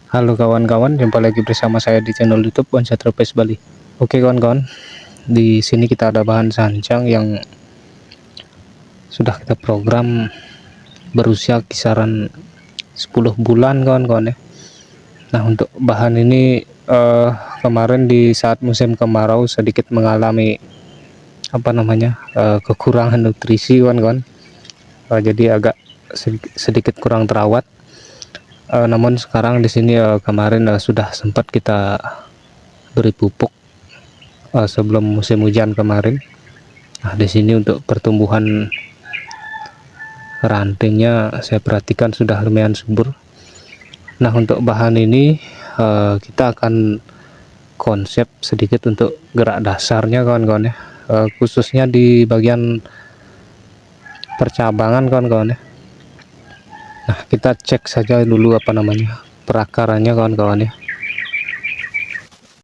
Halo kawan-kawan, jumpa lagi bersama saya di channel YouTube One Tropes Bali. Oke kawan-kawan, di sini kita ada bahan sancang yang sudah kita program berusia kisaran 10 bulan kawan-kawan ya. Nah, untuk bahan ini kemarin di saat musim kemarau sedikit mengalami kekurangan nutrisi kawan-kawan. Jadi agak sedikit kurang terawat. Namun sekarang di sini kemarin sudah sempat kita beri pupuk sebelum musim hujan kemarin. Nah, di sini untuk pertumbuhan rantingnya saya perhatikan sudah lumayan subur. Nah, untuk bahan ini kita akan konsep sedikit untuk gerak dasarnya kawan-kawan ya, khususnya di bagian percabangan kawan-kawan ya. Nah, kita cek saja dulu perakarannya kawan-kawan ya.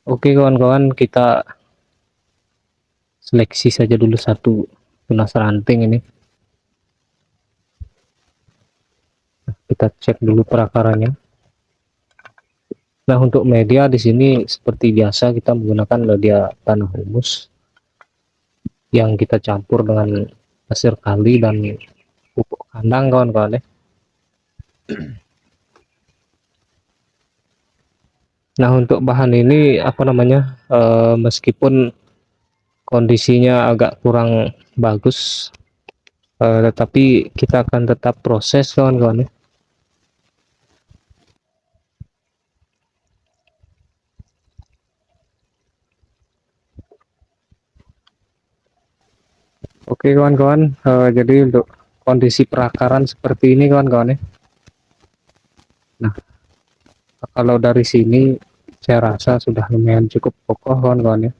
Oke kawan-kawan, kita seleksi saja dulu satu tunas ranting ini. Kita cek dulu perakarannya. Nah, untuk media di sini seperti biasa kita menggunakan media tanah humus yang kita campur dengan pasir kali dan pupuk kandang kawan-kawan ya. Nah, untuk bahan ini meskipun kondisinya agak kurang bagus, tetapi kita akan tetap proses kawan-kawan ya. Oke kawan-kawan, jadi untuk kondisi perakaran seperti ini kawan-kawan ya. Nah, kalau dari sini saya rasa sudah lumayan cukup kokoh kawan-kawan ya.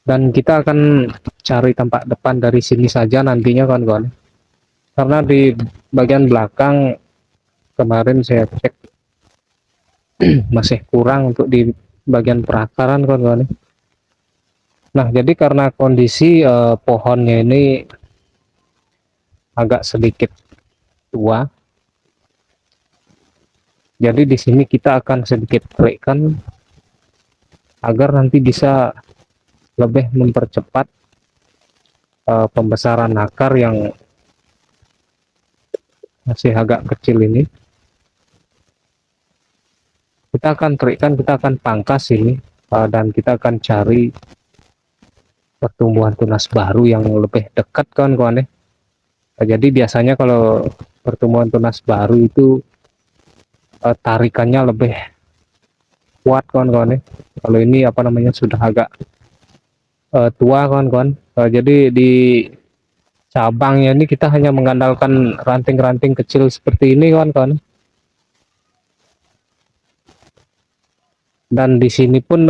Dan kita akan cari tampak depan dari sini saja nantinya kawan-kawan, karena di bagian belakang kemarin saya cek masih kurang untuk di bagian perakaran kawan-kawan. Nah, jadi karena kondisi pohonnya ini agak sedikit tua, jadi di sini kita akan sedikit terikkan agar nanti bisa lebih mempercepat pembesaran akar yang masih agak kecil ini. Kita akan terikkan, kita akan pangkas ini, dan kita akan cari pertumbuhan tunas baru yang lebih dekat kawan-kawan ya. Jadi biasanya kalau pertumbuhan tunas baru itu tarikannya lebih kuat kawan-kawan ya. Kalau ini sudah agak tua kawan-kawan. Jadi di cabangnya ini kita hanya mengandalkan ranting-ranting kecil seperti ini kawan-kawan. Dan di sini pun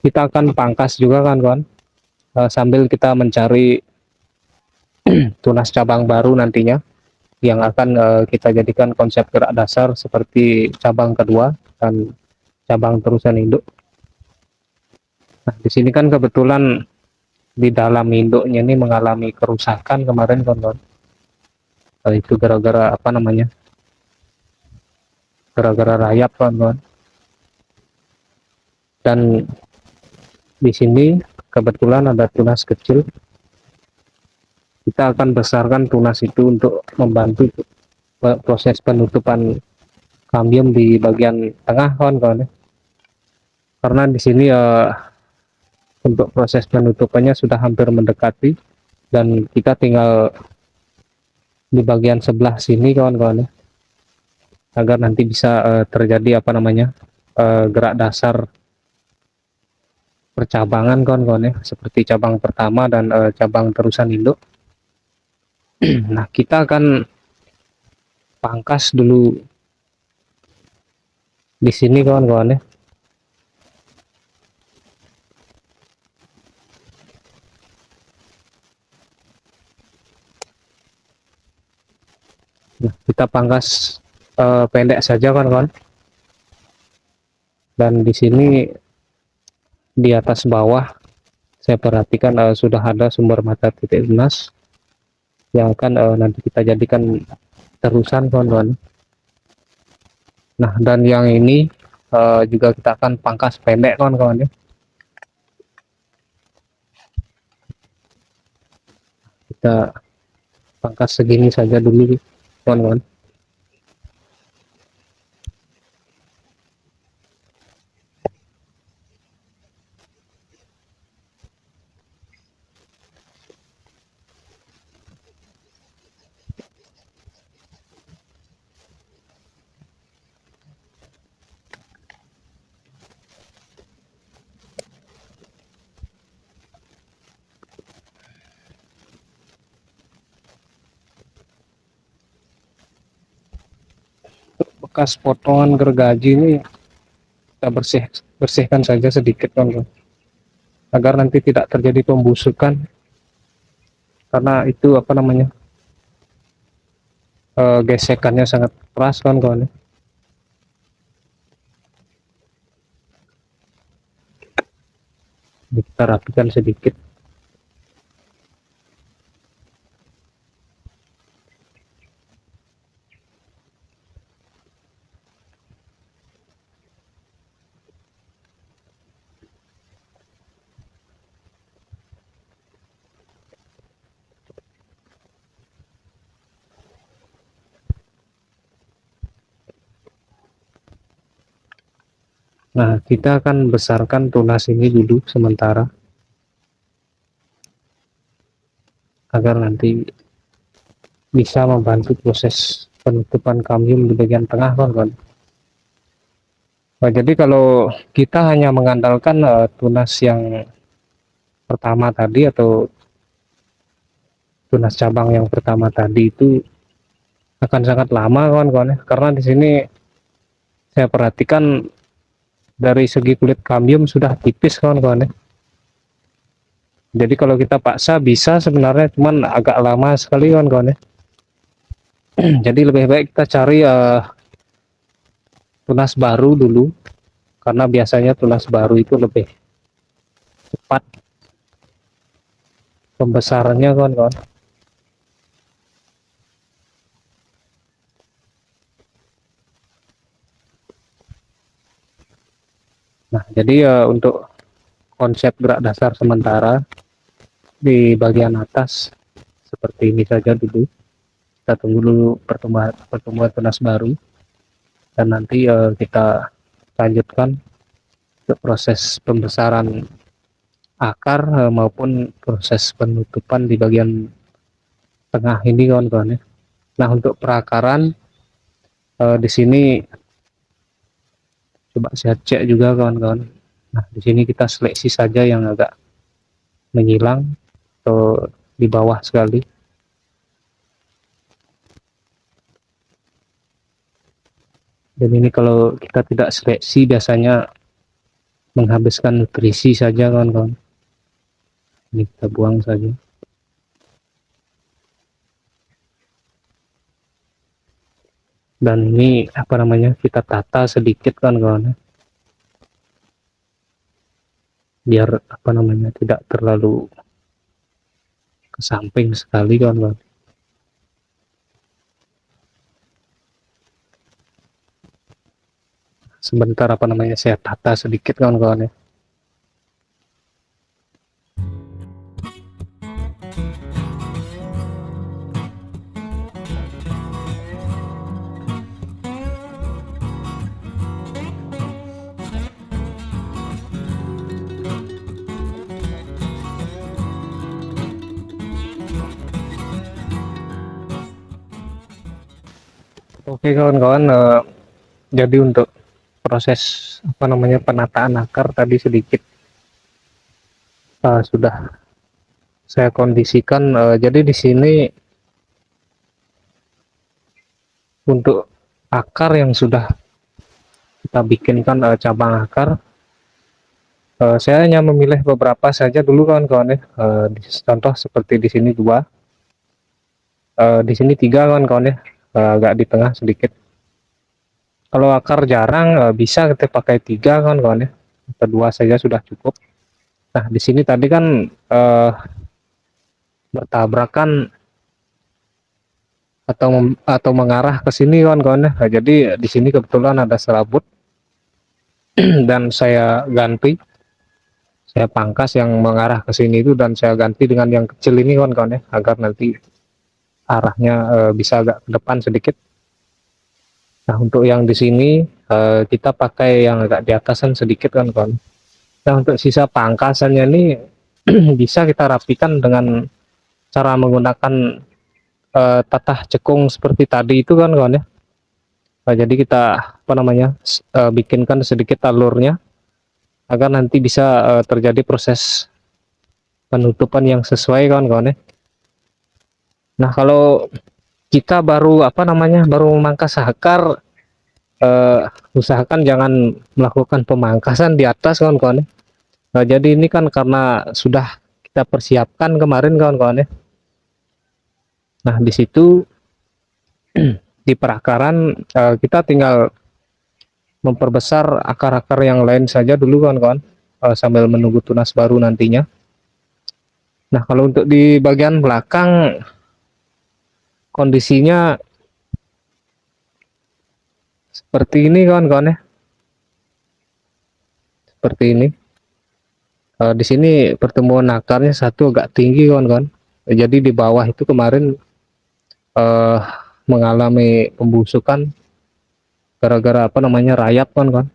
kita akan pangkas juga kawan-kawan, sambil kita mencari tunas cabang baru nantinya yang akan kita jadikan konsep gerak dasar seperti cabang kedua dan cabang terusan induk. Nah, di sini kan kebetulan di dalam induknya ini mengalami kerusakan kemarin kawan-kawan. Itu gara-gara rayap kawan-kawan. Dan di sini kebetulan ada tunas kecil. Kita akan besarkan tunas itu untuk membantu proses penutupan kambium di bagian tengah kawan-kawan ya. Karena di sini untuk proses penutupannya sudah hampir mendekati dan kita tinggal di bagian sebelah sini kawan-kawan ya, agar nanti bisa terjadi gerak dasar percabangan kawan-kawan ya, seperti cabang pertama dan cabang terusan induk. Nah, kita akan pangkas dulu di sini kawan-kawan ya. Nah, kita pangkas pendek saja kawan-kawan. Dan di sini di atas bawah saya perhatikan sudah ada sumber mata titik tunas yang akan nanti kita jadikan terusan kawan-kawan. Nah, dan yang ini juga kita akan pangkas pendek kawan-kawan ya. Kita pangkas segini saja dulu kawan-kawan. Bekas potongan gergaji ini kita bersihkan saja sedikit kawan-kawan, agar nanti tidak terjadi pembusukan, karena itu apa namanya, gesekannya sangat keras kawan-kawan ya. Kita rapikan sedikit. Nah, kita akan besarkan tunas ini dulu sementara, agar nanti bisa membantu proses penutupan kambium di bagian tengah kawan-kawan. Nah, jadi kalau kita hanya mengandalkan tunas yang pertama tadi atau tunas cabang yang pertama tadi, itu akan sangat lama kawan-kawan ya, karena di sini saya perhatikan dari segi kulit kambium sudah tipis kawan-kawan ya. Jadi kalau kita paksa bisa sebenarnya, cuman agak lama sekali kawan-kawan ya. Jadi lebih baik kita cari tunas baru dulu, karena biasanya tunas baru itu lebih cepat pembesarannya kawan-kawan. Nah, jadi untuk konsep gerak dasar sementara di bagian atas seperti ini saja dulu. Kita tunggu dulu pertumbuhan tunas baru, dan nanti kita lanjutkan ke proses pembesaran akar maupun proses penutupan di bagian tengah ini kawan-kawan ya. Nah, untuk perakaran di sini coba saya cek juga kawan-kawan. Nah, di sini kita seleksi saja yang agak menyilang atau di bawah sekali. Dan ini kalau kita tidak seleksi biasanya menghabiskan nutrisi saja kawan-kawan. Ini kita buang saja. Dan ini apa namanya, kita tata sedikit kawan-kawan, biar apa namanya tidak terlalu ke samping sekali kawan-kawan. Sebentar apa namanya saya tata sedikit kawan-kawan ya. Oke kawan-kawan, jadi untuk proses apa namanya penataan akar tadi sedikit sudah saya kondisikan. Jadi di sini untuk akar yang sudah kita bikinkan cabang akar, saya hanya memilih beberapa saja dulu kawan-kawan ya. Contoh seperti di sini dua, di sini tiga kawan-kawan ya, agak di tengah sedikit. Kalau akar jarang bisa kita pakai tiga kawan-kawan ya, kedua saja sudah cukup. Nah, di sini tadi kan bertabrakan atau mengarah ke sini kawan-kawan ya. Nah, jadi di sini kebetulan ada serabut dan saya pangkas yang mengarah ke sini itu dan saya ganti dengan yang kecil ini kawan-kawan ya, agar nanti arahnya bisa agak ke depan sedikit. Nah, untuk yang di sini kita pakai yang agak di atasan sedikit kawan-kawan. Nah, untuk sisa pangkasannya ini bisa kita rapikan dengan cara menggunakan tatah cekung seperti tadi itu kan kawan ya. Nah, jadi kita bikinkan sedikit alurnya agar nanti bisa terjadi proses penutupan yang sesuai kawan-kawan ya. Nah, kalau kita baru memangkas akar, usahakan jangan melakukan pemangkasan di atas kawan-kawan ya. Nah, jadi ini kan karena sudah kita persiapkan kemarin kawan-kawan ya. Nah, di situ di perakaran kita tinggal memperbesar akar-akar yang lain saja dulu kawan-kawan, sambil menunggu tunas baru nantinya. Nah, kalau untuk di bagian belakang kondisinya seperti ini kawan-kawan ya, seperti ini. Di sini pertumbuhan akarnya satu agak tinggi kawan-kawan, jadi di bawah itu kemarin eh, mengalami pembusukan gara-gara rayap kawan-kawan.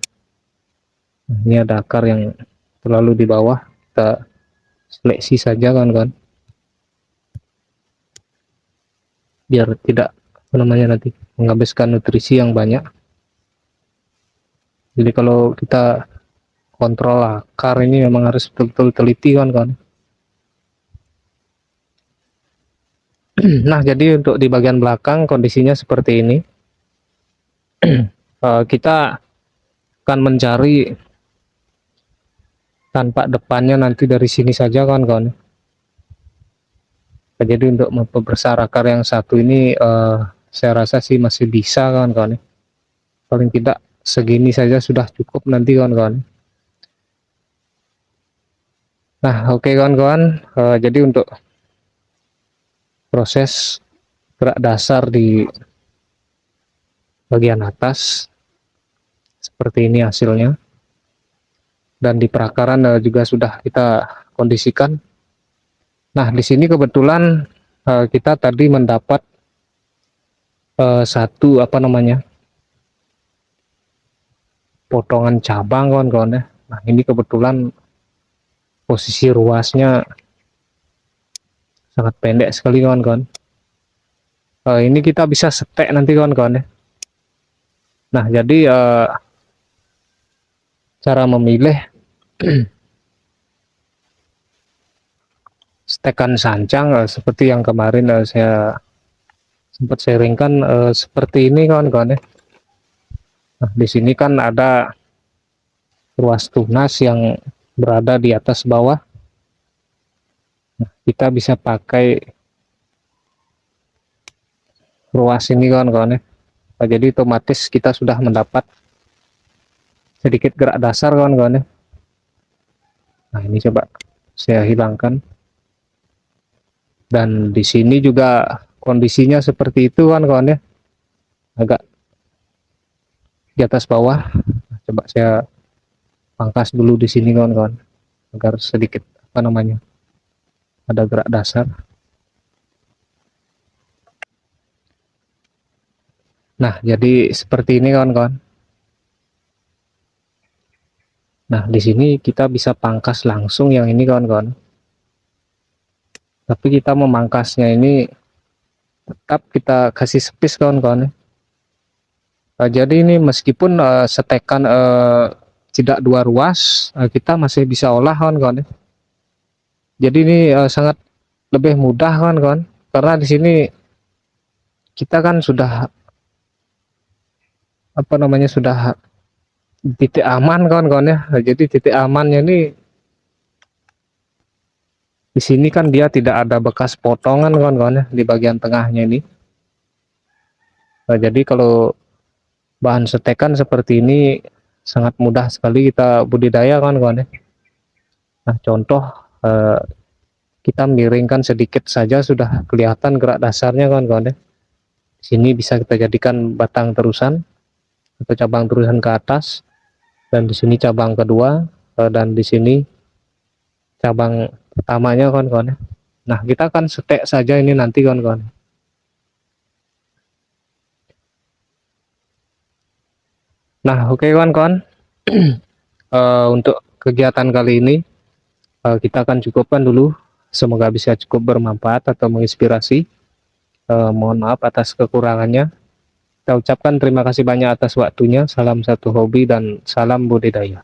Nah, ini ada akar yang terlalu di bawah, kita seleksi saja kawan-kawan biar tidak nanti menghabiskan nutrisi yang banyak. Jadi kalau kita kontrol akar ini memang harus betul-betul teliti kawan-kawan. Nah, jadi untuk di bagian belakang kondisinya seperti ini. Kita akan mencari tanpa depannya nanti dari sini saja kawan-kawan. Jadi untuk memperbesar akar yang satu ini saya rasa sih masih bisa kawan-kawan. Paling tidak segini saja sudah cukup nanti kawan-kawan. Nah, oke kawan-kawan, jadi untuk proses gerak dasar di bagian atas seperti ini hasilnya, dan di perakaran juga sudah kita kondisikan. Nah, di sini kebetulan kita tadi mendapat satu potongan cabang kawan-kawan ya. Nah, ini kebetulan posisi ruasnya sangat pendek sekali kawan-kawan. Ini kita bisa setek nanti kawan-kawan ya. Nah, jadi cara memilih stekan sancang seperti yang kemarin saya sempat sharingkan seperti ini kawan-kawan ya. Nah, di sini kan ada ruas tunas yang berada di atas bawah. Nah, kita bisa pakai ruas ini kawan-kawan ya. Nah, jadi otomatis kita sudah mendapat sedikit gerak dasar kawan-kawan ya. Nah, ini coba saya hilangkan. Dan di sini juga kondisinya seperti itu kawan-kawan ya. Agak di atas bawah. Nah, coba saya pangkas dulu di sini kawan-kawan agar sedikit ada gerak dasar. Nah, jadi seperti ini kawan-kawan. Nah, di sini kita bisa pangkas langsung yang ini kawan-kawan. Tapi kita memangkasnya ini tetap kita kasih space kawan-kawan. Jadi ini meskipun setekan tidak dua ruas, kita masih bisa olah kawan-kawan. Jadi ini sangat lebih mudah kawan-kawan, karena di sini kita kan sudah sudah titik aman kawan-kawan ya. Jadi titik amannya ini di sini kan dia tidak ada bekas potongan kawan-kawan ya di bagian tengahnya ini. Jadi kalau bahan setekan seperti ini sangat mudah sekali kita budidaya kawan-kawan ya. Nah, contoh kita miringkan sedikit saja sudah kelihatan gerak dasarnya kawan-kawan ya. Sini bisa kita jadikan batang terusan atau cabang terusan ke atas, dan di sini cabang kedua, dan di sini cabang pertamanya kawan-kawan ya. Nah, kita akan setek saja ini nanti kawan-kawan. Nah, oke kawan-kawan. Untuk kegiatan kali ini kita akan cukupkan dulu. Semoga bisa cukup bermanfaat atau menginspirasi. Mohon maaf atas kekurangannya. Kita ucapkan terima kasih banyak atas waktunya. Salam satu hobi dan salam budidaya.